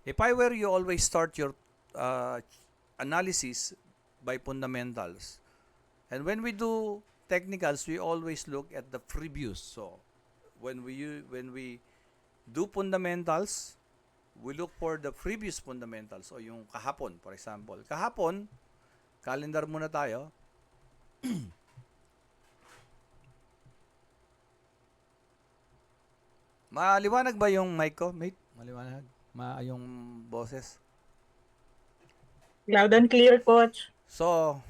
If I were you, always start your analysis by fundamentals. And when we do technicals, we always look at the previous. So when we do fundamentals, we look for the previous fundamentals o yung kahapon, for example. Kahapon, calendar muna tayo. Maliwanag ba yung mic ko, mate? Maliwanag? Yung boses? Loud and clear, Coach. So,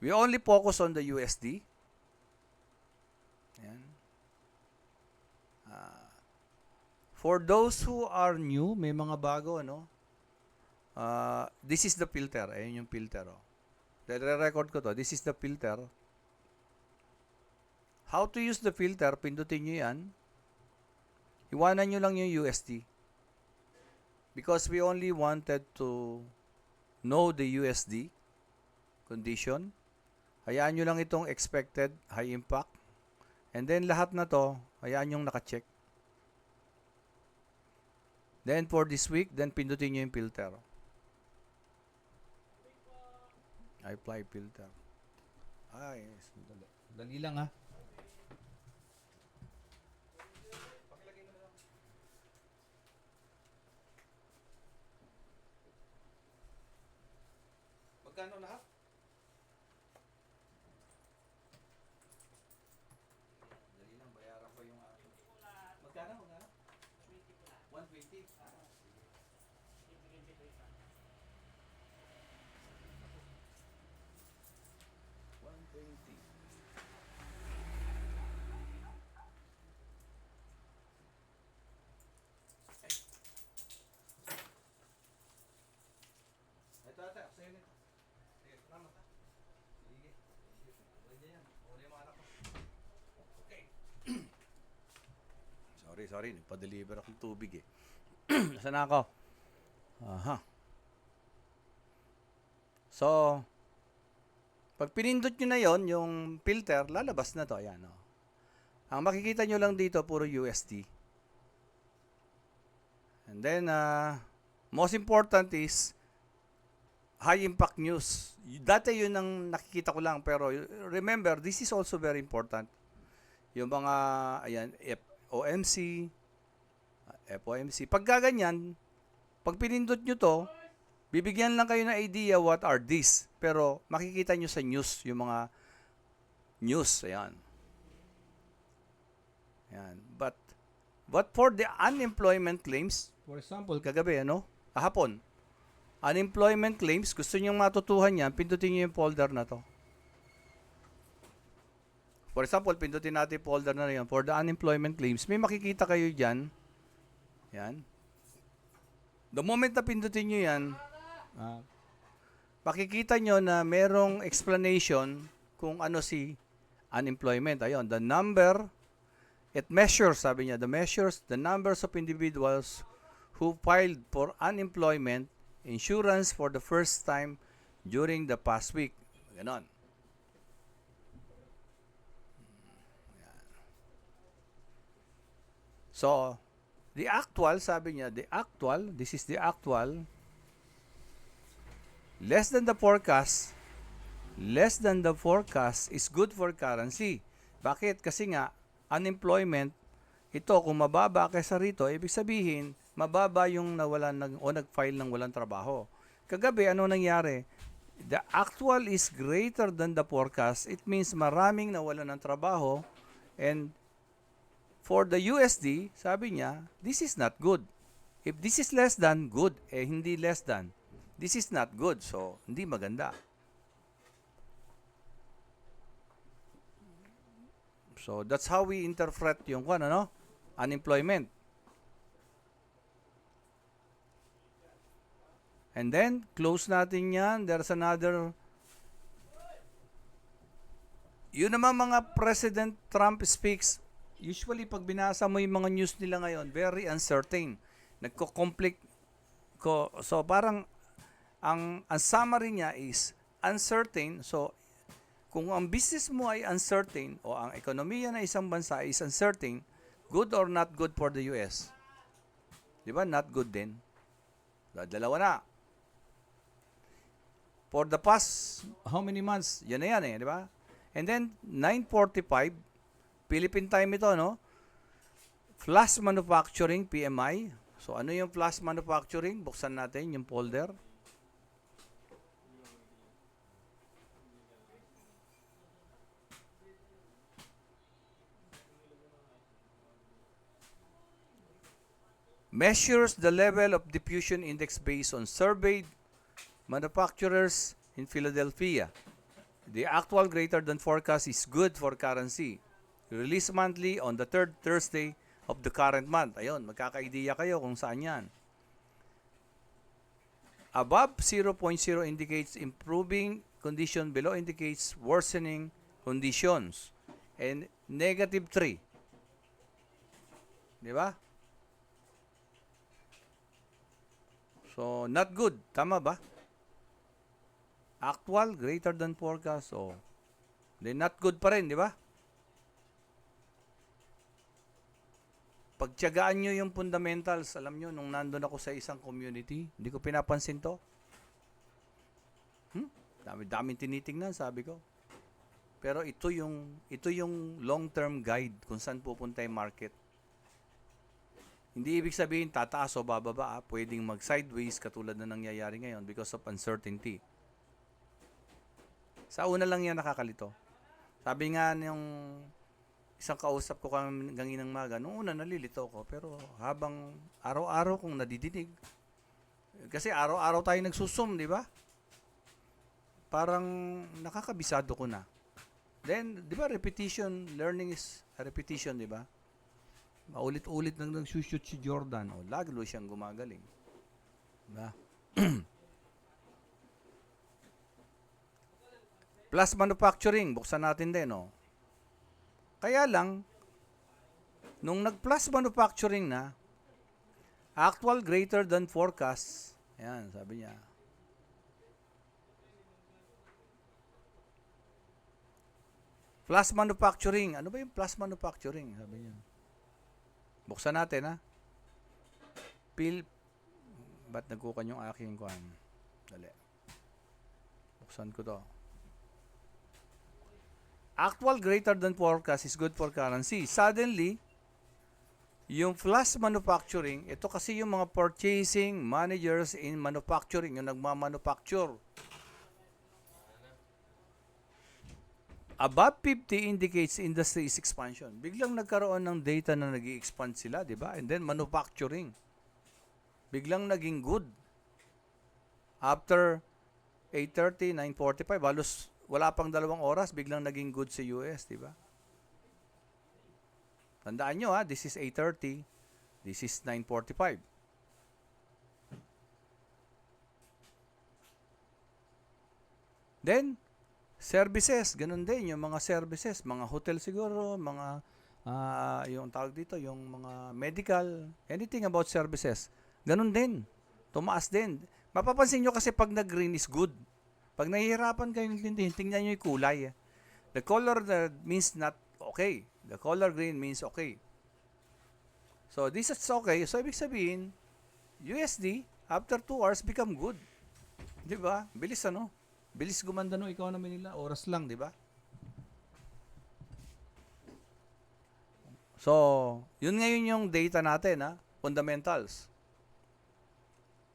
we only focus on the USD. Ayan. For those who are new, may mga bago, ano? This is the filter. Ayun yung filter, oh. Re-record ko to. This is the filter. How to use the filter? Pindutin nyo yan. Iwanan nyo lang yung USD. Because we only wanted to know the USD condition. Hayaan nyo lang itong expected high impact. And then lahat na to, hayaan yung naka-check. Then for this week, then pindutin nyo yung filter. Apply filter. Ay, dali lang ha. Magkano lahat? Dali lang, bayaran ko yung akin. Magkano? 120. Sige. 120. Ito ate, sa'yo nito. Sige, salamat ha. Sige. Pwede yan. Uli yung mga anak ko. Okay. Sorry. Nagpa-deliver akong tubig eh. Nasaan na ako? Aha. So, pag pinindot nyo na yon, yung filter, lalabas na to. Ayan, oh. Ang makikita nyo lang dito, puro USD. And then, most important is high impact news. Dati yun ang nakikita ko lang, pero remember, this is also very important. Yung mga, ayan, FOMC. Pag gaganyan, pag pinindot nyo to, bibigyan lang kayo ng idea what are these. Pero makikita nyo sa news, yung mga news, ayan. Ayan. But for the unemployment claims, for example, kagabi, kahapon, unemployment claims, gusto nyo matutuhan yan, pindutin nyo yung folder na to. For example, pindutin natin yung folder na yan. For the unemployment claims, may makikita kayo dyan. Yan. The moment na pindutin nyo yan, makikita nyo na merong explanation kung ano si unemployment. Ayun, the number, it measures, sabi niya, the numbers of individuals who filed for unemployment insurance for the first time during the past week. Ganon. So, the actual, sabi niya, this is the actual, less than the forecast is good for currency. Bakit? Kasi nga, unemployment, ito, kung mababa kaysa rito, ibig sabihin, mababa yung nawalan o nag-file ng walang trabaho. Kagabi, ano nangyari? The actual is greater than the forecast. It means maraming nawalan ng trabaho. And for the USD, sabi niya, this is not good. If this is less than, good. Hindi less than. This is not good. So, hindi maganda. So, that's how we interpret yung unemployment. And then, close natin yan. There's another. Yun naman mga President Trump speaks. Usually, pag binasa mo yung mga news nila ngayon, very uncertain. Nagko-conflict ko. So, parang, ang summary niya is uncertain. So, kung ang business mo ay uncertain o ang ekonomiya ng isang bansa is uncertain, good or not good for the US? Di ba? Not good din. Dalawa na. For the past, how many months? Yan na yan eh, di ba? And then, 9:45, Philippine time ito, no? Flash Manufacturing, PMI. So, ano yung Flash Manufacturing? Buksan natin yung folder. Measures the level of diffusion index based on surveyed manufacturers in Philadelphia. The actual greater than forecast is good for currency. Release monthly on the third Thursday of the current month. Ayun, magkaka-idea kayo kung saan yan. Above 0.0 indicates improving condition, below indicates worsening conditions. And negative 3. Di ba? So, not good. Tama ba? Actual, greater than forecast. So, then not good pa rin, di ba? Pagtiyagaan nyo yung fundamentals, alam nyo, nung nandun ako sa isang community, hindi ko pinapansin to. Dami-daming tinitingnan, sabi ko. Pero ito yung long-term guide kung saan pupunta yung market. Hindi ibig sabihin tataas o bababa, pwedeng mag-sideways katulad na nangyayari ngayon because of uncertainty. Sa una lang yan nakakalito. Sabi nga yung isang kausap ko kanginang maga, noong una nalilito ko, pero habang araw-araw kong nadidinig, kasi araw-araw tayo nagsusum, di ba? Parang nakakabisado ko na. Then, di ba repetition, learning is a repetition, di ba? Maulit-ulit nang nag-shoot si Jordan. O, lalo siyang gumagaling. Diba? Plus manufacturing, buksan natin din, no? Kaya lang, nung nag-plus manufacturing na, actual greater than forecast, ayan, sabi niya. Plus manufacturing, ano ba yung plus manufacturing? Sabi niya. Buksan natin, ha? Ba't nagkukan yung aking kuhan? Dali. Buksan ko to. Actual greater than forecast is good for currency. Suddenly, yung flash manufacturing, ito kasi yung mga purchasing managers in manufacturing, yung nagmamanufacture. Above 50 indicates industry is expansion. Biglang nagkaroon ng data na nag-i-expand sila, di ba? And then manufacturing. Biglang naging good. After 8:30, 9:45, halos wala pang 2 oras, biglang naging good sa US, di ba? Tandaan nyo, ha, this is 8:30, this is 9:45. Then, services, ganun din, yung mga services, mga hotel siguro, mga, yung tawag dito, yung mga medical, anything about services, ganun din, tumaas din. Mapapansin nyo kasi pag nag-green is good. Pag nahihirapan kayong intindihin, tingnan nyo yung kulay. The color means not okay. The color green means okay. So, this is okay. So, ibig sabihin, USD, after 2 hours, become good. Di ba? Bilis ano? Bilis gumanda no economy nila. Oras lang, di ba? So, yun ngayon yung data natin, ha? Fundamentals.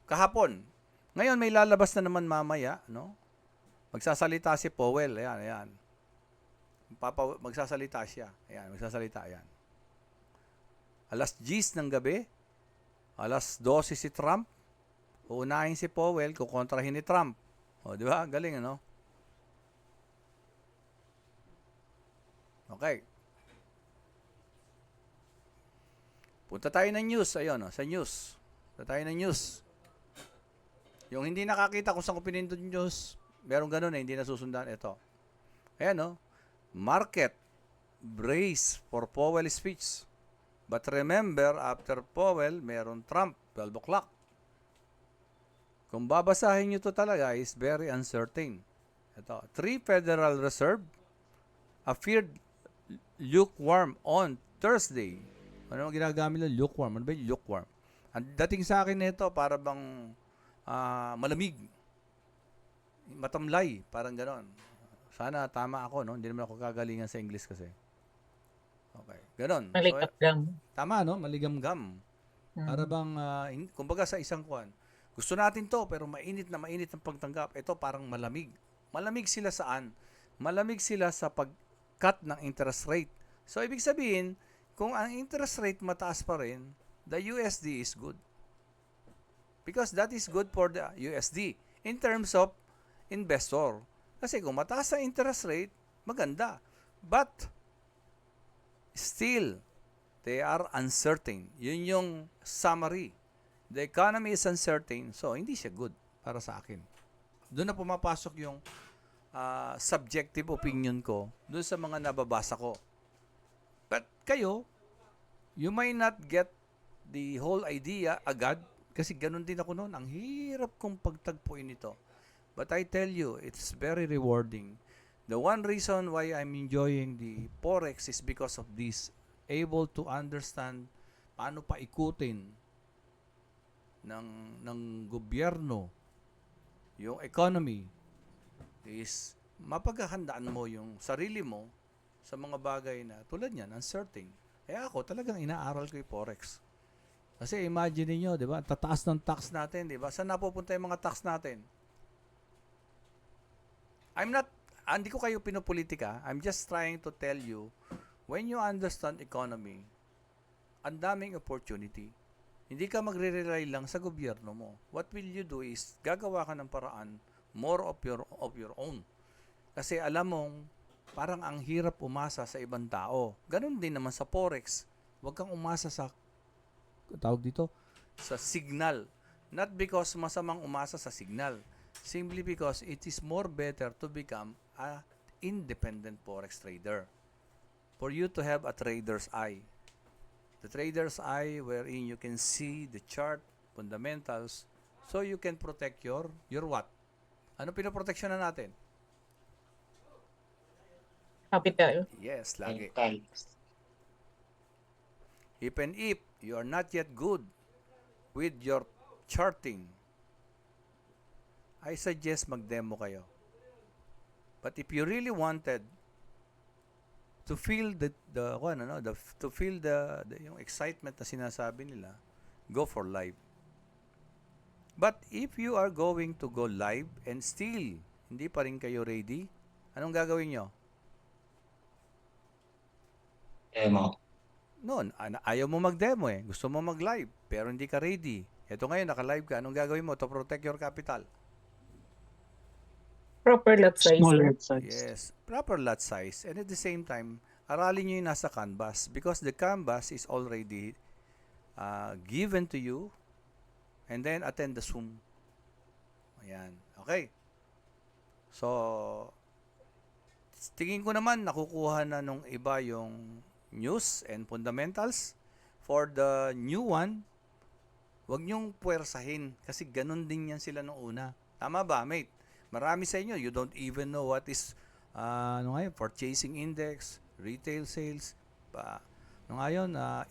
Kahapon. Ngayon, may lalabas na naman mamaya, no? Magsasalita si Powell. Ayan. Magsasalita siya. Ayan, magsasalita. Ayan. Alas 10 ng gabi, alas 12 si Trump, uunahin si Powell, kukontrahin ni Trump. O, di ba? Galing, ano? Okay. Punta tayo ng news. Ayun, sa news. Punta tayo ng news. Yung hindi nakakita kung saan ko pinindot news, merong ganun hindi nasusundan. Ito. Ayan, no? Market brace for Powell speech. But remember, after Powell, meron Trump, 12 o'clock. Kung babasahin nyo to talaga, is very uncertain. Ito, 3 Federal Reserve appeared lukewarm on Thursday. Ano ang ginagamit ng lukewarm? Ano ba yung lukewarm? Ang dating sa akin nito, para bang malamig, matamlay, parang ganon. Sana tama ako, no? Hindi naman ako kagalingan sa English kasi. Okay, ganon. So, Malikapgam. tama, no? Maligamgam. Para Mm. bang, kumbaga sa isang kuwan, gusto natin to, pero mainit na mainit ang pagtanggap. Ito parang malamig. Malamig sila saan? Malamig sila sa pag-cut ng interest rate. So, ibig sabihin, kung ang interest rate mataas pa rin, the USD is good. Because that is good for the USD in terms of investor. Kasi kung mataas ang interest rate, maganda. But, still, they are uncertain. Yun yung summary. The economy is uncertain, so hindi siya good para sa akin. Doon na pumapasok yung subjective opinion ko doon sa mga nababasa ko. But kayo, you may not get the whole idea agad kasi ganun din ako noon. Ang hirap kong pagtagpuin ito. But I tell you, it's very rewarding. The one reason why I'm enjoying the Forex is because of this. Able to understand paano pa ikutin ng gobyerno yung economy is mapaghahandaan mo yung sarili mo sa mga bagay na tulad niyan, uncertain. Kaya ako talagang inaaral ko yung Forex. Kasi imagine niyo, 'di ba? Tataas ng tax natin, 'di ba? Saan napupunta yung mga tax natin? Hindi ko kayo pinopolitika. I'm just trying to tell you, when you understand economy, ang daming opportunity. Hindi ka magre-rely lang sa gobyerno mo. What will you do is, gagawa ka ng paraan, more of your own. Kasi alam mong, parang ang hirap umasa sa ibang tao. Ganon din naman sa Forex. Huwag kang umasa sa, tawag dito, sa signal. Not because masamang umasa sa signal. Simply because it is more better to become a independent Forex trader. For you to have a trader's eye. The trader's eye wherein you can see the chart, fundamentals, so you can protect your what? Ano pinoproteksyonan natin? Capital. Yes, lagi. Even if you are not yet good with your charting, I suggest mag-demo kayo. But if you really wanted to feel to feel the yung excitement na sinasabi nila, go for live. But if you are going to go live and still hindi pa rin kayo ready, anong gagawin nyo? Demo. Noon, ayaw mo mag-demo eh. Gusto mo mag-live, pero hindi ka ready. Ito ngayon, naka-live ka. Anong gagawin mo to protect your capital? Proper lot size. Small lot size. Yes, proper lot size. And at the same time, aralin nyo yung nasa canvas because the canvas is already given to you and then attend the Zoom. Ayan. Okay. So, tingin ko naman nakukuha na nung iba yung news and fundamentals. For the new one, wag nyong puwersahin kasi ganun din yan sila nung una. Tama ba, mate? Marami sa inyo, you don't even know what is purchasing index, retail sales,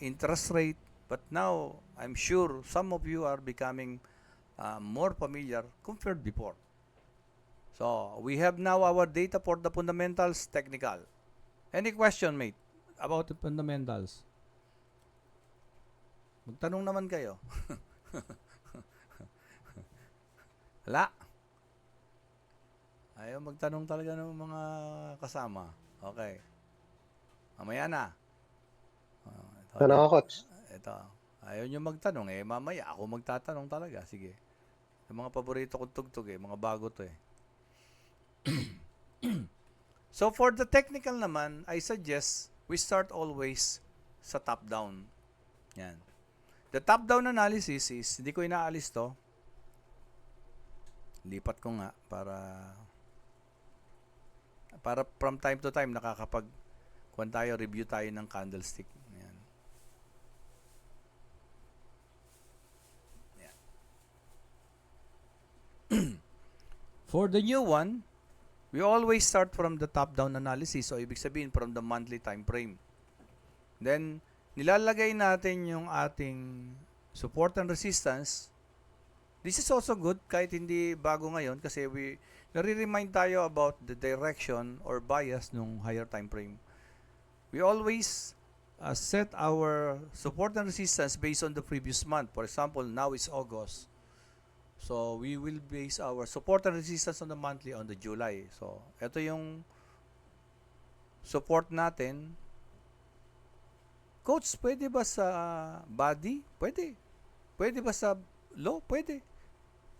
interest rate. But now, I'm sure some of you are becoming more familiar compared before. So, we have now our data for the fundamentals, technical. Any question, mate, about the fundamentals? Magtanong naman kayo. Wala. Ayaw magtanong talaga ng mga kasama. Okay. Mamaya na. Ano ako, Coach? Ito. Ayaw nyo magtanong eh. Mamaya ako magtatanong talaga. Sige. Yung mga paborito kong tugtog eh. Mga bago to eh. So for the technical naman, I suggest we start always sa top-down. Yan. The top-down analysis is, hindi ko inaalis to. Lipat ko nga para from time to time review tayo ng candlestick. Ayan. Ayan. For the new one, we always start from the top-down analysis. So, ibig sabihin from the monthly time frame. Then, nilalagay natin yung ating support and resistance This is also good kahit hindi bago ngayon kasi nare-remind tayo about the direction or bias nung higher time frame. We always set our support and resistance based on the previous month. For example, now it's August. So, we will base our support and resistance on the monthly on the July. So, ito yung support natin. Coach, pwede ba sa body? Pwede. Pwede ba sa low? Pwede.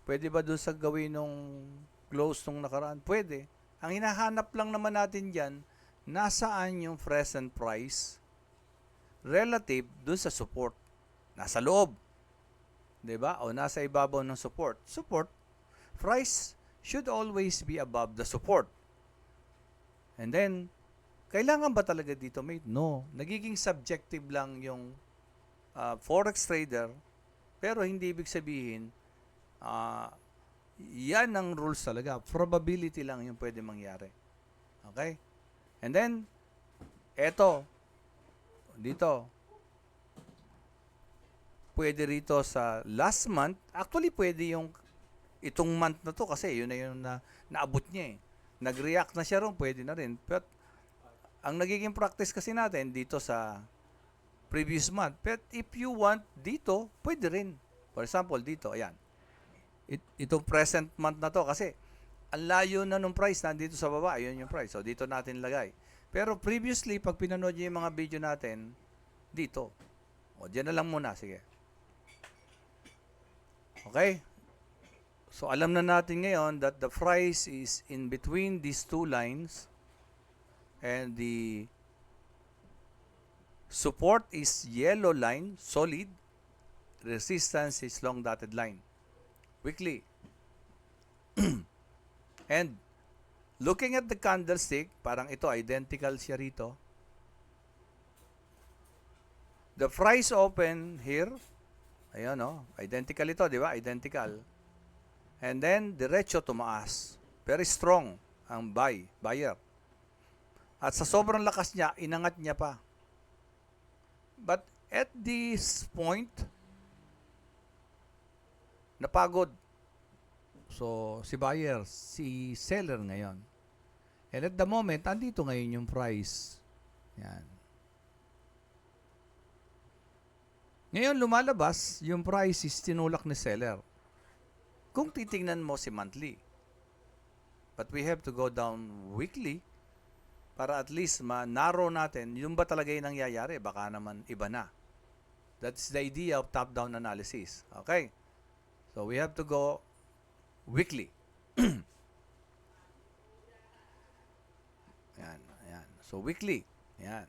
Pwede ba doon sa gawin nung close nung nakaraan? Pwede. Ang hinahanap lang naman natin dyan, nasaan yung present price relative doon sa support. Nasa loob. 'Di ba? O nasa ibabaw ng support. Support, price should always be above the support. And then, kailangan ba talaga dito, mate? No. Nagiging subjective lang yung forex trader, pero hindi ibig sabihin, yan ang rules talaga. Probability lang yung pwede mangyari. Okay? And then, eto, dito, pwede rito sa last month, actually pwede yung itong month na to kasi yun na yung naabot niya eh. Nag-react na siya ron, pwede na rin. But, ang nagiging practice kasi natin dito sa previous month, but if you want dito, pwede rin. For example, dito, ayan. Itong present month na to kasi ang layo na nung price nandito sa baba, ayun yung price. So dito natin lagay. Pero previously, pag pinanood niyo yung mga video natin, dito. O, diyan na lang muna. Sige. Okay? So alam na natin ngayon that the price is in between these two lines and the support is yellow line, solid. Resistance is long dotted line. Weekly. And looking at the candlestick, parang ito identical siya rito. The price open here, ayun identical ito, di ba? Identical. And then diretso tumaas. Very strong ang buyer. At sa sobrang lakas niya, inangat niya pa. But at this point, napagod. So, si buyer, si seller ngayon. And at the moment, andito ngayon yung price. Yan. Ngayon, lumalabas, yung price is tinulak ni seller. Kung titingnan mo si monthly. But we have to go down weekly para at least ma-narrow natin yung ba talaga yung nangyayari. Baka naman iba na. That's the idea of top-down analysis. Okay? So, we have to go weekly. Yan, yan. So, weekly. Yan.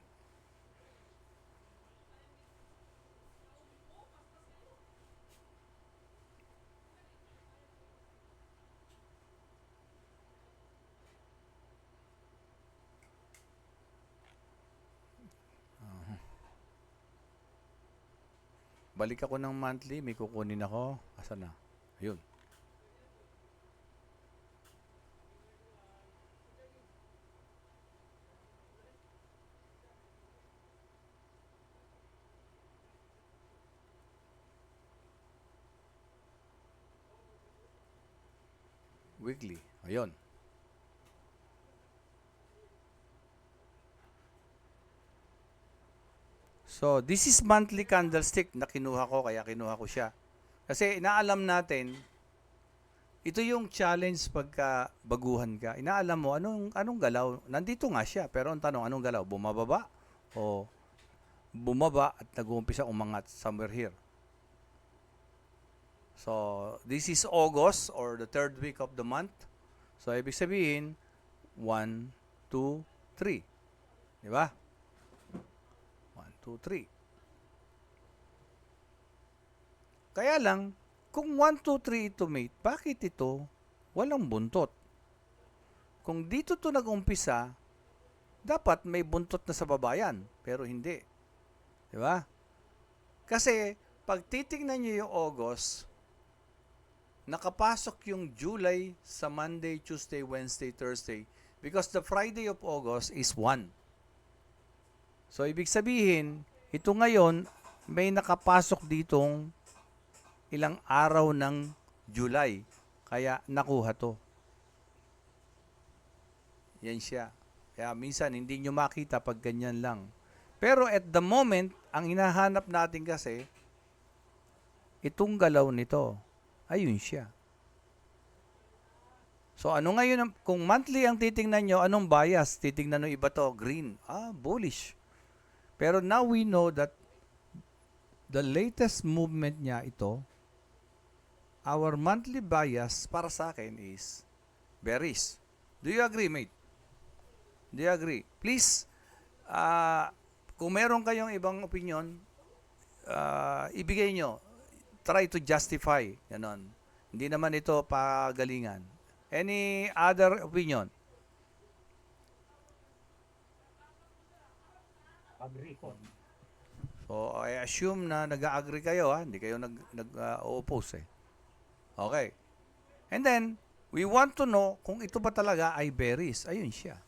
Balik ako ng monthly, may kukunin ako. Asan na? Ayun. Weekly. Ayun. So, this is monthly candlestick na kinuha ko, kaya kinuha ko siya. Kasi inaalam natin, ito yung challenge pagka baguhan ka. Inaalam mo, anong galaw? Nandito nga siya, pero ang tanong, anong galaw? Bumababa? O bumaba at nag-uumpisa umangat somewhere here? So, this is August or the third week of the month. So, ibig sabihin, 1, 2, 3. Di ba? 1, 2, 3. Kaya lang, kung 1, 2, 3 ito, mate, bakit ito walang buntot? Kung dito to nag-umpisa, dapat may buntot na sa babayan, pero hindi. Di ba? Kasi, pag titingnan nyo yung August, nakapasok yung July sa Monday, Tuesday, Wednesday, Thursday, because the Friday of August is 1. So, ibig sabihin, ito ngayon, may nakapasok ditong ilang araw ng July. Kaya nakuha to. Yan siya. Kaya minsan hindi nyo makita pag ganyan lang. Pero at the moment, ang hinahanap natin kasi, itong galaw nito, ayun siya. So ano ngayon, kung monthly ang titingnan nyo, anong bias? Titingnan nyo iba to, green. Bullish. Pero now we know that the latest movement niya ito, our monthly bias para sa akin is bearish. Do you agree, mate? Do you agree? Please, kung meron kayong ibang opinion, ibigay nyo. Try to justify. Ganon. Hindi naman ito pagalingan. Any other opinion? Agree ko. So, I assume na nag-agree kayo, ha? Hindi kayo nag-oppose, eh. Okay. And then, we want to know kung ito ba talaga ay bearish. Ayun siya.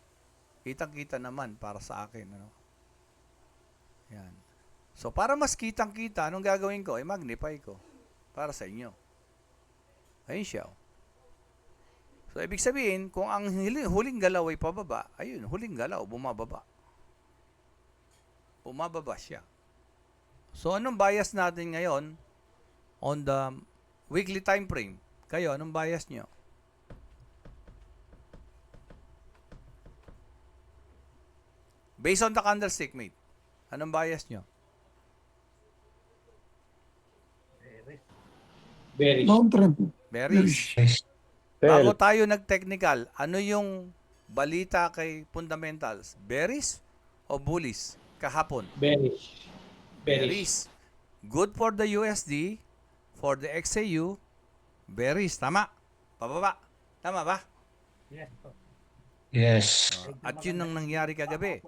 Kitang-kita naman para sa akin. Ano? Yan. So, para mas kitang-kita, anong gagawin ko? Magnify ko. Para sa inyo. Ayun siya. So, ibig sabihin, kung ang huling galaw ay pababa, ayun, huling galaw, bumababa. Bumababa siya. So, anong bias natin ngayon on the weekly time frame? Kayo, anong bias nyo? Based on the candlestick, mate. Anong bias nyo? Bearish. Downtrend. Bearish. Bago tayo nag-technical, ano yung balita kay fundamentals? Bearish o bullish kahapon? Bearish. Bearish. Good for the USD, for the XAU, bearish. Tama. Pababa. Tama ba? Yes. Yes. At yun ang nangyari kagabi.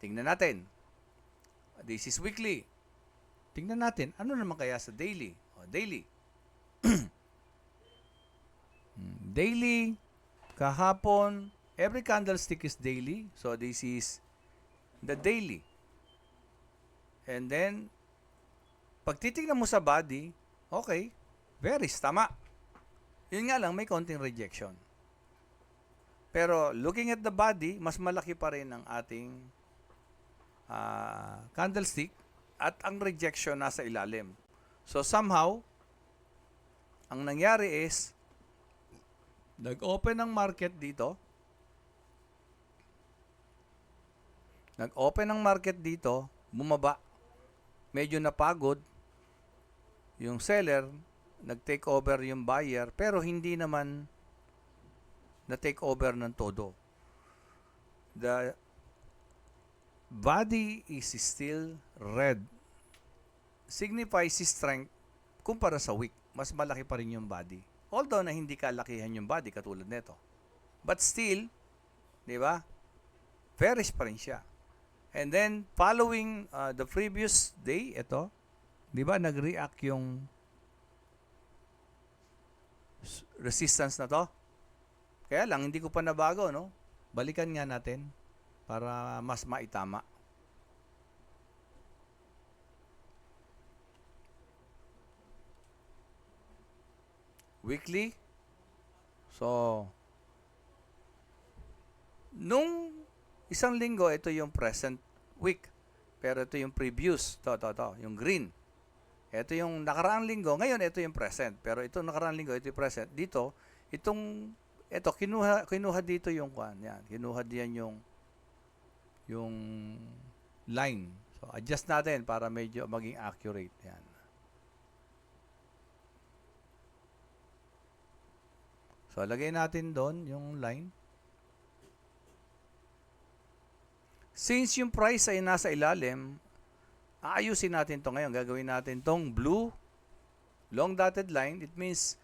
Tingnan natin. This is weekly. Tingnan natin, ano naman kaya sa daily? Daily. Daily, kahapon, every candlestick is daily. So, this is the daily. And then, pag titignan mo sa body, okay, bearish, tama. Yun nga lang, may konting rejection. Pero, looking at the body, mas malaki pa rin ang ating candlestick at ang rejection nasa ilalim. So somehow, ang nangyari is, nag-open ang market dito. Nag-open ang market dito, bumaba. Medyo napagod. Yung seller, nag-take over yung buyer, pero hindi naman na-take over ng todo. The body is still red. Signifies strength kumpara sa weak. Mas malaki pa rin yung body. Although na hindi kalakihan yung body katulad nito. But still, di ba? Bearish pa rin siya. And then, following the previous day, ito, di ba, nag-react yung resistance na to? Kaya lang, hindi ko pa nabago, no? Balikan nga natin para mas maitama. Weekly. So, nung isang linggo, ito yung present week. Pero ito yung previous. To. Yung green. Ito yung nakaraang linggo. Ngayon, ito yung present. Pero ito nakaraang linggo, ito yung present. Dito, ito, kinuha dito yung kwan. Yan. Kinuha diyan yung line. So, adjust natin para medyo maging accurate. Yan. So, lagay natin doon yung line. Since yung price ay nasa ilalim, aayusin natin to ngayon. Gagawin natin tong blue long dotted line. It means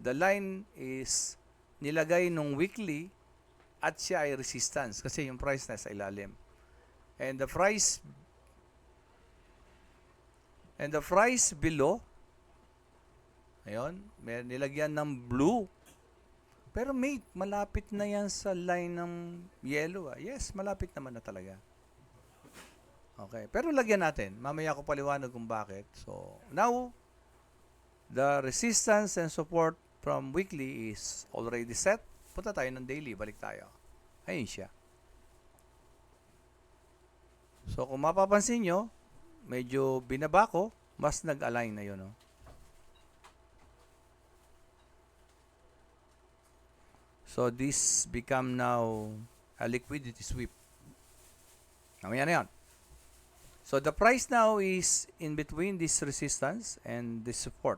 the line is nilagay nung weekly at siya ay resistance kasi yung price nasa ilalim. And the price below, ayun, may nilagyan ng blue. Pero mate, malapit na yan sa line ng yellow. Yes, malapit naman na talaga. Okay, pero lagyan natin. Mamaya ko paliwanag kung bakit. So, now, The resistance and support from weekly is already set. Punta tayo ng daily. Balik tayo. Ayun siya. So, kung mapapansin nyo, medyo binaba ko, mas nag-align na yun. No? So, this become now a liquidity sweep. Mamaya na yan. So, the price now is in between this resistance and this support.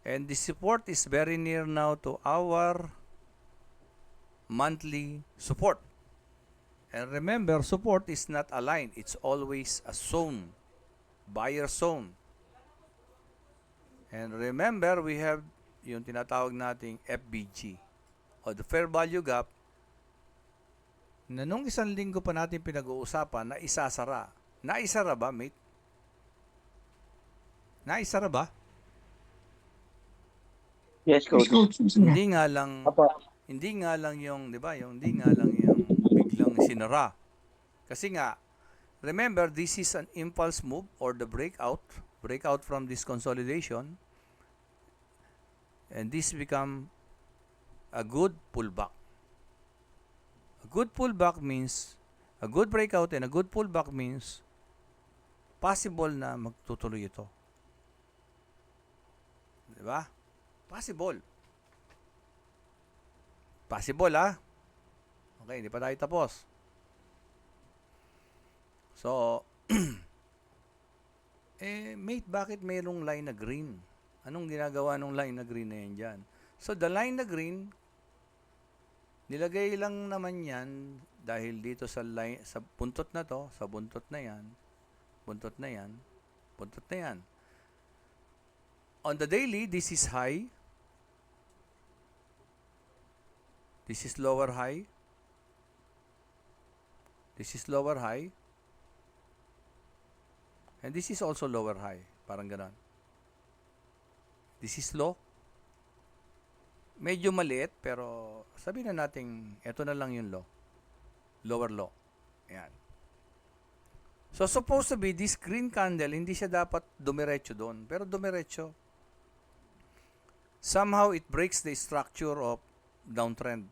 And this support is very near now to our monthly support. And remember, support is not a line. It's always a zone. Buyer zone. And remember, we have yung tinatawag nating FBG o the fair value gap na nung isang linggo pa natin pinag-uusapan na isasara. Naisara ba, mate? Naisara ba? Yes, coach. Hindi nga lang Apa. hindi nga lang yung, 'di ba? Yung hindi nga lang yung biglang sinara. Kasi nga remember, this is an impulse move or the breakout from this consolidation. And this become a good pullback. A good pullback means a good breakout, and a good pullback means possible na magtutuloy ito. 'Di ba? Possible. Possible, ha? Okay, hindi pa tayo tapos. So, mate, bakit mayroong line na green? Anong ginagawa ng line na green na yan dyan? So, the line na green, nilagay lang naman yan dahil dito sa line, sa buntot na to, sa buntot na yan, buntot na yan, buntot na yan. On the daily, this is high. This is lower high. This is lower high. And this is also lower high. Parang ganon. This is low. Medyo maliit, pero sabihin na natin, ito na lang yung low. Lower low. Ayan. So, supposed to be, this green candle, hindi siya dapat dumiretso doon. Pero dumiretso. Somehow, it breaks the structure of downtrend.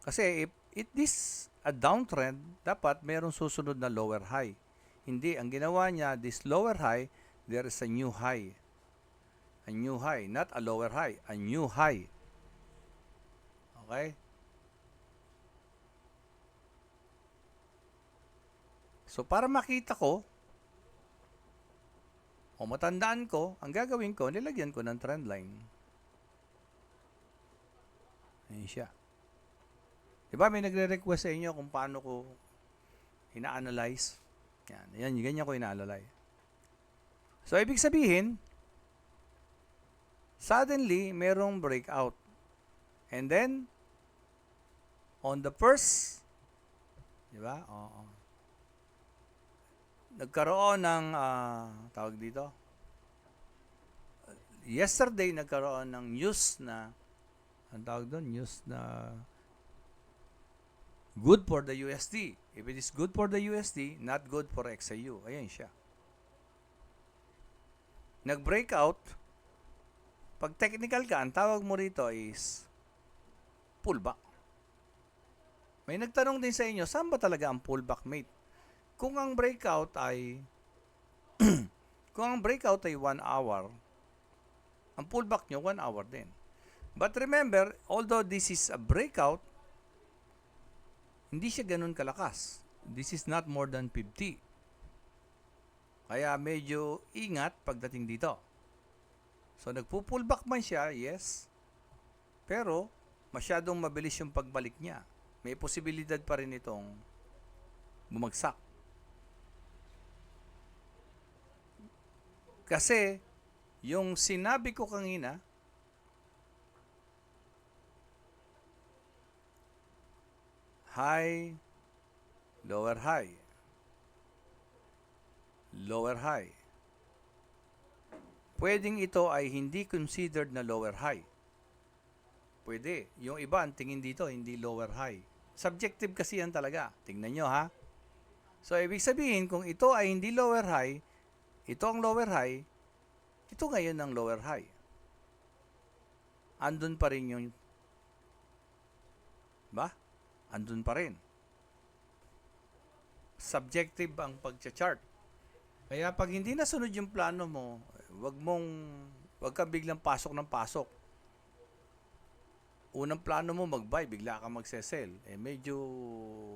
Kasi, if it is a downtrend, dapat merong susunod na lower high. Hindi, ang ginawa niya, this lower high, there is a new high. A new high, not a lower high, a new high. Okay? So, para makita ko, o matandaan ko, ang gagawin ko, nilagyan ko ng trend line. Ayan siya. Diba may nagre-request sa inyo kung paano ko ina-analyze? Yan, ganyan ko ina-analyze. So, ibig sabihin, suddenly, merong breakout. And then, on the first, diba? Oo. Nagkaroon ng, tawag dito, yesterday, nagkaroon ng news na, ang tawag doon, news na good for the USD. If it is good for the USD, not good for XAU. Ayan siya. Nag-breakout. Pag technical ka, ang tawag mo rito is pullback. May nagtanong din sa inyo, saan ba talaga ang pullback, mate? Kung ang breakout ay kung ang breakout ay 1 hour, ang pullback nyo 1 hour din. But remember, although this is a breakout, hindi siya ganun kalakas. This is not more than 50. Kaya medyo ingat pagdating dito. So, nagpo-pullback man siya, yes. Pero, masyadong mabilis yung pagbalik niya. May posibilidad pa rin itong bumagsak. Kasi, yung sinabi ko kanina, high, lower high, lower high. Pwedeng ito ay hindi considered na lower high. Pwede. Yung iba, ang tingin dito, hindi lower high. Subjective kasi yan talaga. Tingnan nyo, ha? So, ibig sabihin, kung ito ay hindi lower high, ito ang lower high, Ito ngayon ang lower high. Andun pa rin yung, ba? Andun pa rin. Subjective ang pag-chart. Kaya pag hindi nasunod yung plano mo, wag kang biglang pasok ng pasok. Unang plano mo mag-buy, bigla kang magse-sell. Medyo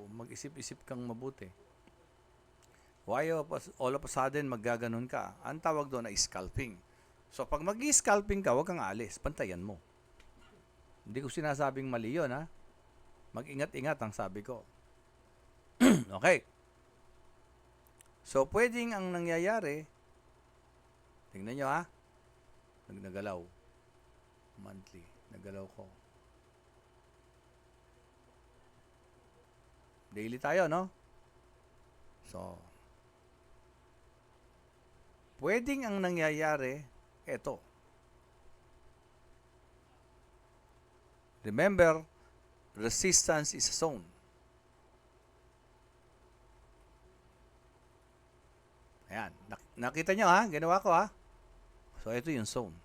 mag-isip-isip kang mabuti. Why all of a sudden maggaganon ka? Ang tawag doon ay scalping. So pag mag-scalping ka, wag kang alis, pantayan mo. Hindi ko sinasabing mali yun, ha? Mag-ingat-ingat ang sabi ko. Okay. So, pwedeng ang nangyayari, tingnan nyo, ha? Nagalaw. Monthly. Nagalaw ko. Daily tayo, no? So, pwedeng ang nangyayari, eto. Remember, resistance is a zone. Ayan. Nakita nyo, ha? Ginawa ko, ha? So, ito yung zone.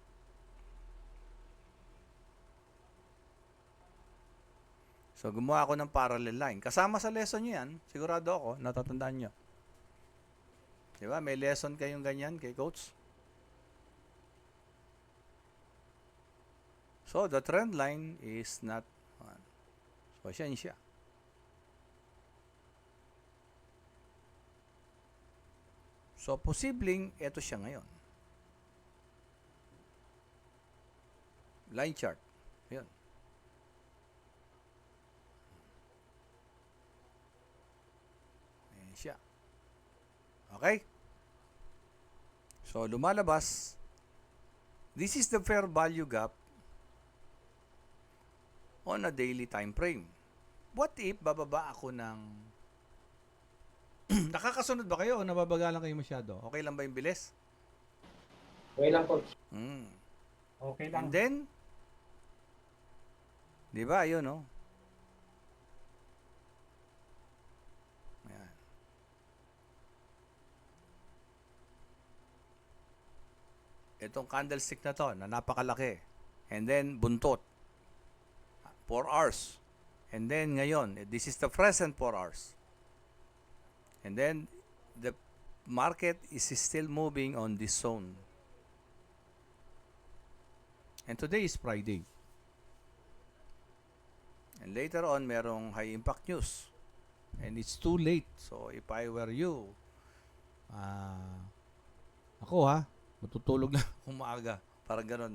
So, gumawa ako ng parallel line. Kasama sa lesson nyo yan, sigurado ako, natatandaan nyo. Diba? May lesson kayong ganyan kay coach. So, the trend line is not on. So, siya. So, posibleng ito siya ngayon. Line chart. Yun. Ayan siya. Okay? So, lumalabas. This is the fair value gap on a daily time frame. What if bababa ako ng nakakasunod ba kayo o nababagalan kayo masyado? Okay lang ba yung bilis? Okay lang, coach. Okay lang. And then, di ba, yun, no? Ayan. Itong candlestick na to, na napakalaki. And then, buntot. 4 hours. And then, ngayon, this is the present 4 hours. And then, the market is still moving on this zone. And today is Friday. And later on, merong high impact news. And it's too late. So, if I were you, ako matutulog na umaga. Parang ganun.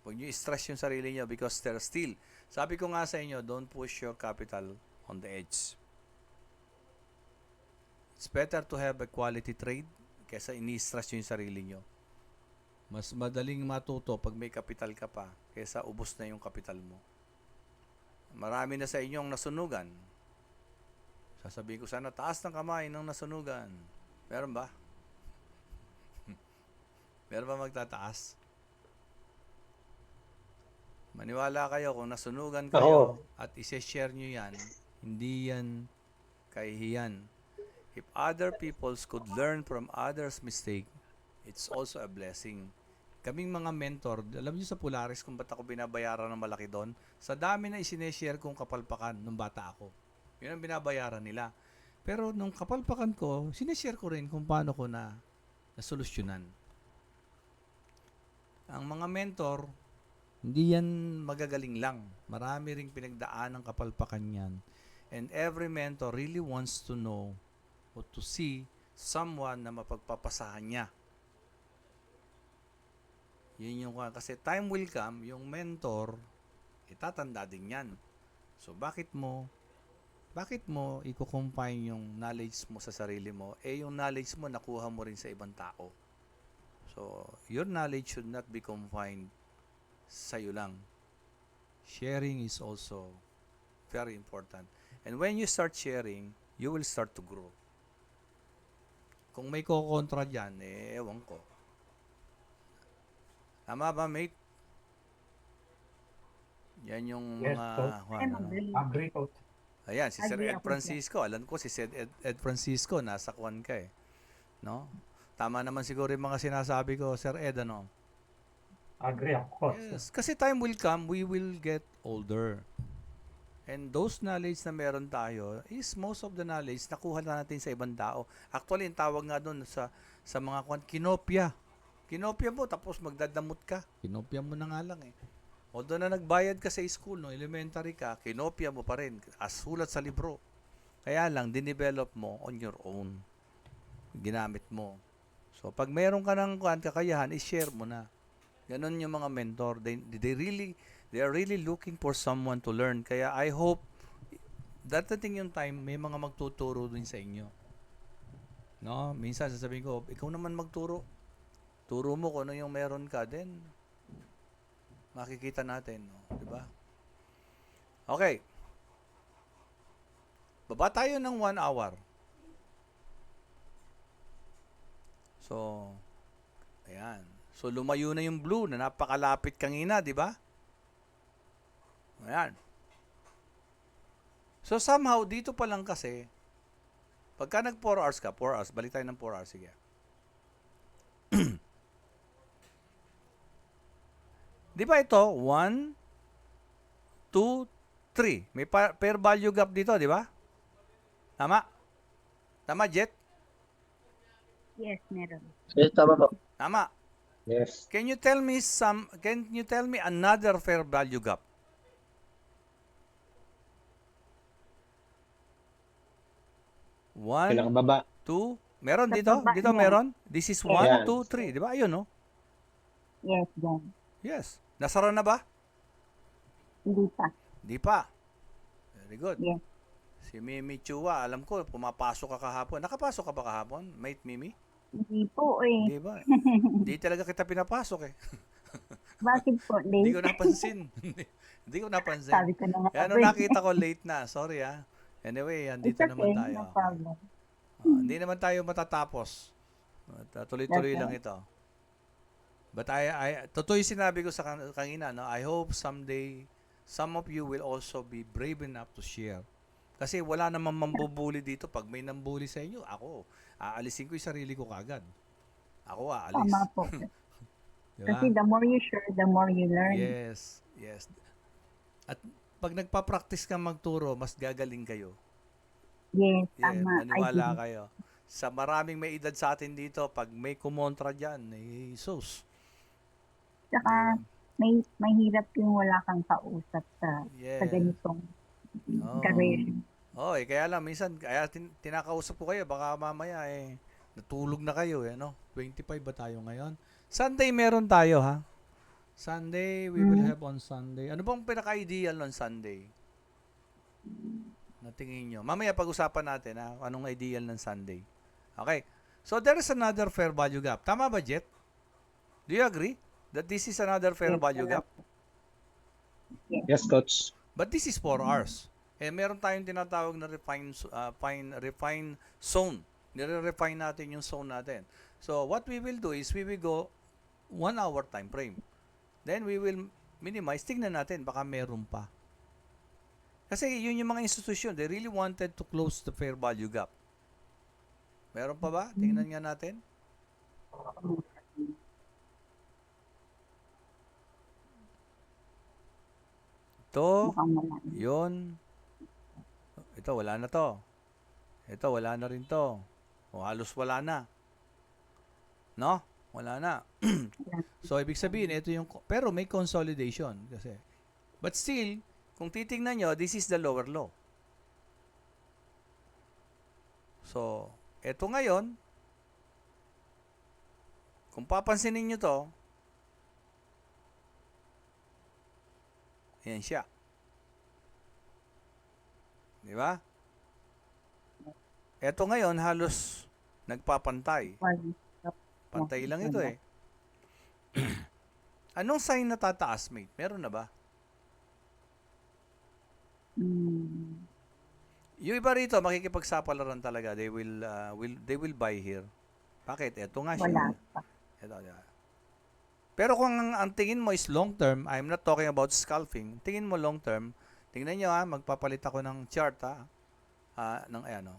Huwag nyo i-stress yung sarili nyo because they're still. Sabi ko nga sa inyo, don't push your capital on the edge. It's better to have a quality trade kaysa ini-stress nyo yung sarili nyo. Mas madaling matuto pag may kapital ka pa kaysa ubos na yung kapital mo. Marami na sa inyong nasunugan. Sasabihin ko sana, taas ng kamay ng nasunugan. Meron ba? Meron ba magtataas? Maniwala kayo kung nasunugan kayo at isi-share nyo yan, hindi yan kahihiyan. If other peoples could learn from others' mistake, it's also a blessing. Kaming mga mentor, alam niyo sa Polaris kung ba't ako binabayaran ng malaki doon? Sa dami na isineshare kong kapalpakan nung bata ako. Yun ang binabayaran nila. Pero nung kapalpakan ko, sineshare ko rin kung paano ko nasolusyonan. Ang mga mentor, hindi yan magagaling lang. Marami ring pinagdaan ng kapalpakan yan. And every mentor really wants to know o to see someone na mapagpapasahan niya. Yun yung kasi time will come, yung mentor, itatanda din yan. So, bakit mo i-combine yung knowledge mo sa sarili mo? Yung knowledge mo, nakuha mo rin sa ibang tao. So, your knowledge should not be confined sa'yo lang. Sharing is also very important. And when you start sharing, you will start to grow. Kung may kukontra dyan, ewan ko. Tama ba, mate? Yan yung Yes, mga... Agree, coach. Ayan, si Sir Agree Ed ako Francisco. Alam ko si Sir Ed Francisco, nasa kwan ka eh. No? Tama naman siguro yung mga sinasabi ko, Sir Ed, ano? Agree ako, coach. Yes, kasi time will come, we will get older. And those knowledge na meron tayo is most of the knowledge nakuha na natin sa ibang tao. Actually, yung tawag nga doon sa mga kinopya. Kinopya mo, tapos magdadamot ka. Kinopya mo na nga lang eh. Although na nagbayad ka sa school, no, elementary ka, kinopya mo pa rin, as sulat sa libro. Kaya lang, dinevelop mo on your own. Ginamit mo. So, pag meron ka ng kakayahan, i-share mo na. Ganon yung mga mentor. They are really looking for someone to learn. Kaya I hope dadating yung time may mga magtuturo din sa inyo. No? Minsan sasabihin ko, ikaw naman magturo. Turo mo kung ano yung meron ka, then makikita natin, no? 'Di ba? Okay. Baba tayo ng 1 hour. So, ayan. So, lumayo na yung blue na napakalapit kanina, di ba? Ayan. So, somehow, dito pa lang kasi, pagka nag 4 hours ka, 4 hours, balik tayo ng 4 hours, sige. Di ba ito? 1, 2, 3. May pair value gap dito, di ba? Tama? Tama, Jet? Yes, meron. Yes, tama po. Tama. Yes. Can you tell me another fair value gap? One, Pinakababa. 2, meron Sa dito? baba Dito niya. meron? This is 1, Yan. 2, 3. Di ba? Ayun, no? Yes, dyan. Yes. Nasara na ba? Hindi pa. Di pa. Very good. Yes. Si Mimi Chua, alam ko, pumapasok ka kahapon. Nakapasok ka ba kahapon, mate Mimi? Hindi po eh. Di ba? Di talaga kita pinapasok eh. Bakit po, Hindi late? ko napansin. Hindi ko napansin. Sabi ko na nga Kaya po nung eh. nakita ko late na, sorry ah. Anyway, It's andito okay, naman tayo. no problem. Hindi naman tayo matatapos. Tuloy-tuloy That's lang ito. But totoo yung sinabi ko sa kanina, no? I hope someday some of you will also be brave enough to share. Kasi wala namang mambubuli dito. Pag may nambuli sa inyo, ako, aalisin ko yung sarili ko kagad. Ako aalis. Tama po. Diba? Kasi the more you share, the more you learn. Yes, yes. At pag nagpa-practice ka magturo, mas gagaling kayo. Yes, Yeah, tama. maniwala kayo. Sa maraming may edad sa atin dito, pag may kumontra dyan, Jesus. Saka, may mahirap yung wala kang kausap sa Yeah. ganitong Oo. career. Oh, kaya lang, minsan, kaya tinakausap ko kayo, baka mamaya, natulog na kayo, no? 25 ba tayo ngayon? Sunday meron tayo, ha? Sunday, we will have on Sunday. Ano bang pinaka-ideal on Sunday? Natingin nyo. Mamaya pag-usapan natin, ha? Anong ideal ng Sunday. Okay. So, there is another fair value gap. Tama ba, Jet? Do you agree that this is another fair Yes, value gap? Yes, coach. But this is 4 hours. Meron tayong tinatawag na refine zone. Nire-refine natin yung zone natin. So, what we will do is we will go 1 hour time frame. Then we will minimize. Tingnan natin, baka meron pa. Kasi yun yung mga institusyon, they really wanted to close the fair value gap. Meron pa ba? Tingnan nga natin. Ito, Mukhang wala. yun. Ito, wala na to. Ito, wala na rin to. O halos wala na. No? Wala na. So, ibig sabihin, ito yung, pero may consolidation kasi. But still, kung titingnan nyo, this is the lower low. So, ito ngayon, kung papansinin nyo to, yan siya. Di ba? Ito ngayon, halos nagpapantay. Pantay lang ito eh. Anong sign na tataas, mate? Meron na ba? Yung iba rito, makikipagsapalaran talaga. They will buy here. Bakit? Ito nga siya. Wala pa. Ito, diba? Pero kung ang tingin mo is long term, I'm not talking about scalping. Tingin mo long term, tingnan nyo ha, magpapalit ako ng chart ha. Ng ano.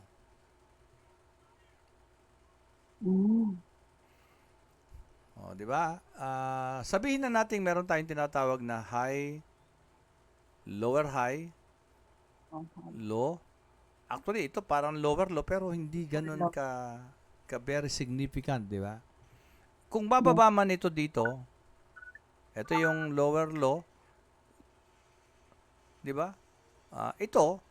O, di ba? Sabihin na natin meron tayong tinatawag na high, lower high, Okay. low. Actually, ito parang lower low pero hindi ganun ka very significant, di ba? Kung bababa man ito dito, ito yung lower low, di ba? Ito,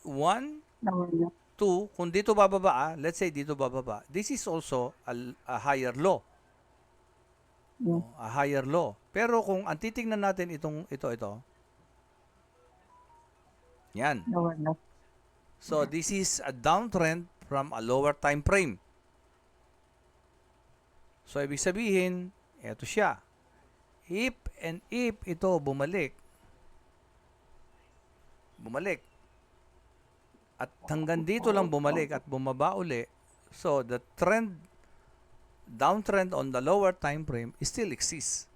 1, Lower low. 2, kung dito bababa, let's say dito bababa, this is also a higher low. Yes. A higher low. Pero kung ang titingnan natin ito. Yan. Lower low. So this is a downtrend from a lower time frame. So ibig sabihin, eto siya. If ito bumalik, at hanggang dito lang bumalik at bumaba uli, so the downtrend on the lower time frame still exists.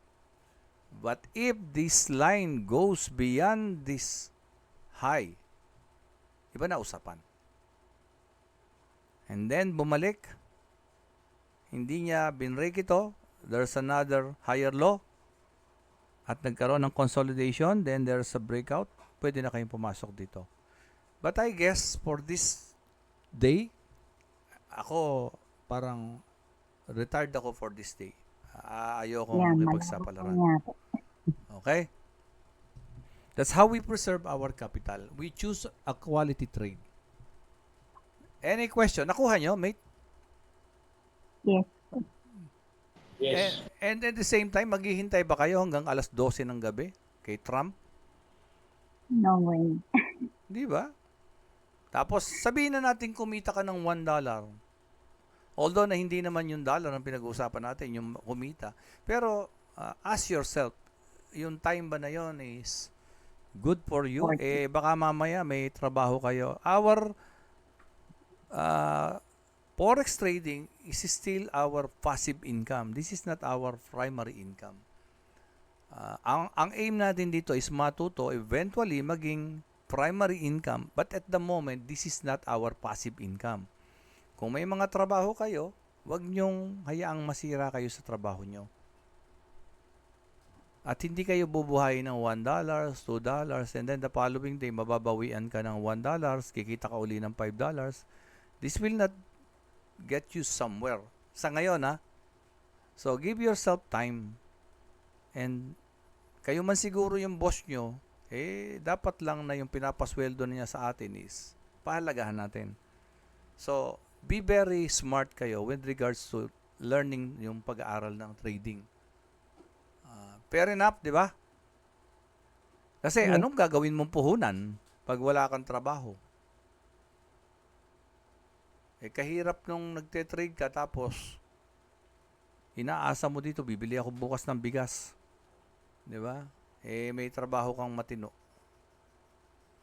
But if this line goes beyond this high, iba na usapan. And then bumalik, hindi niya binrake ito, there's another higher low, at nagkaroon ng consolidation, then there's a breakout, pwede na kayong pumasok dito. But I guess for this day, ako parang retired ako for this day. Ayoko Yan, makipagsapalaran. malabo Okay? That's how we preserve our capital. We choose a quality trade. Any question? Nakuha nyo, mate? Yes. Yes. And at the same time, maghihintay ba kayo hanggang alas 12 ng gabi kay Trump? No way. Di ba? Tapos, sabihin na natin kumita ka ng $1. Although na hindi naman yung dollar ang pinag-uusapan natin, yung kumita. Pero, ask yourself, yung time ba na yon is good for you? Baka mamaya may trabaho kayo. Our Forex trading is still our passive income. This is not our primary income. Ang aim natin dito is matuto, eventually maging primary income, but at the moment, this is not our passive income. Kung may mga trabaho kayo, wag nyong hayaang masira kayo sa trabaho nyo. At hindi kayo bubuhay ng $1, $2, and then the following day, mababawian ka ng $1, kikita ka uli ng $5. This will not get you somewhere. Sa ngayon, ha? So, give yourself time. And kayo man siguro yung boss nyo, dapat lang na yung pinapasweldo niya sa atin is pahalagahan natin. So, be very smart kayo with regards to learning yung pag-aaral ng trading. Fair enough, di ba? Kasi anong gagawin mong puhunan pag wala kang trabaho? Kahirap nung nagte-trade ka tapos inaasa mo dito, bibili ako bukas ng bigas. Di ba? May trabaho kang matino.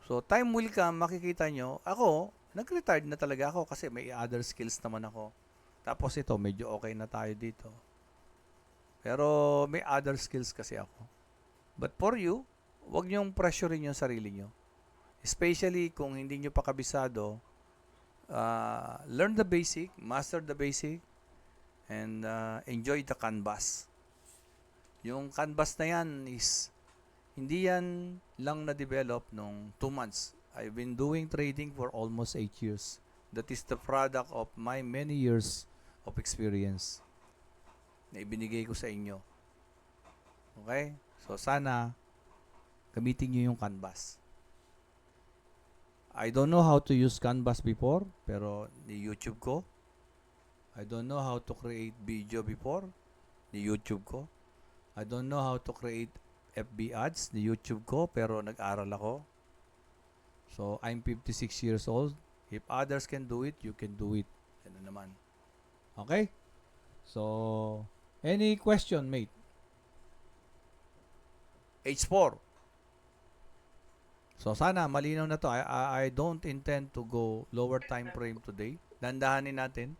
So, time will come, makikita nyo, ako, nag-retired na talaga ako kasi may other skills naman ako. Tapos ito, medyo okay na tayo dito. Pero may other skills kasi ako. But for you, wag nyong pressurein yung sarili nyo. Especially kung hindi nyo pa kabisado, learn the basic, master the basic, and enjoy the canvas. Yung canvas na yan is hindi yan lang na-develop nung 2 months. I've been doing trading for almost 8 years. That is the product of my many years of experience na ibinigay ko sa inyo. Okay? So, sana gamitin nyo yung canvas. I don't know how to use canvas before, pero ni YouTube ko. I don't know how to create video before, ni YouTube ko. I don't know how to create FB ads, ni YouTube ko, pero nag-aral ako. So, I'm 56 years old. If others can do it, you can do it. Ano naman. Okay? So, any question, mate? H4. So, sana malinaw na to. I don't intend to go lower time frame today. Dandahanin natin.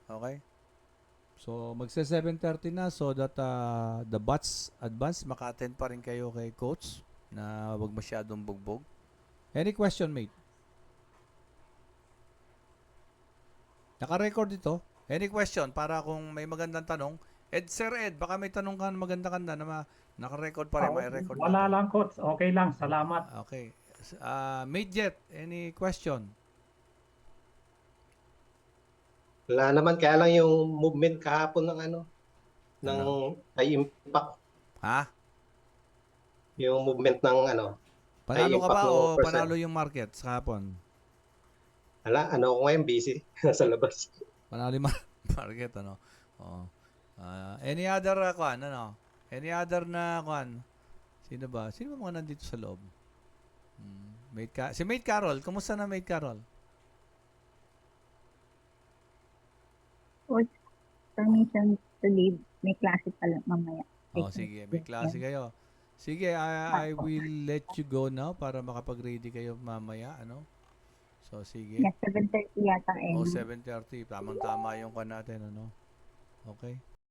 Okay? So, magsa 7:30 na so that the batch advance, maka-attend pa rin kayo kay coach na wag masyadong bugbog. Any question, mate? Naka-record ito. Any question para kung may magandang tanong? Sir Ed, baka may tanong ka na maganda kanda na naka-record pa rin, may record Wala natin. lang, Coach. Okay lang. Salamat. Okay. Mate Jet, any question? Wala naman, kaya lang yung movement kahapon ng ng high impact, Ha? yung movement ng Panalo ka ba impact o ng percent. panalo yung market sa hapon? Ala, ako ngayon busy sa labas. Panalo yung market, ano? Oo. Any other kwan, ano? Any other na kwan? Sino ba? Sino ba mga nandito sa loob? Si Mate Carol. Kumusta na Mate Carol? Coach, permission to leave. May klase pala mamaya. Sige. May klase kayo. Sige, I will let you go now para makapag-ready kayo mamaya, ano? So, sige. Yes, 7:30 yata. O, 7:30. Tamang-tama yung kwan natin, ano? Okay.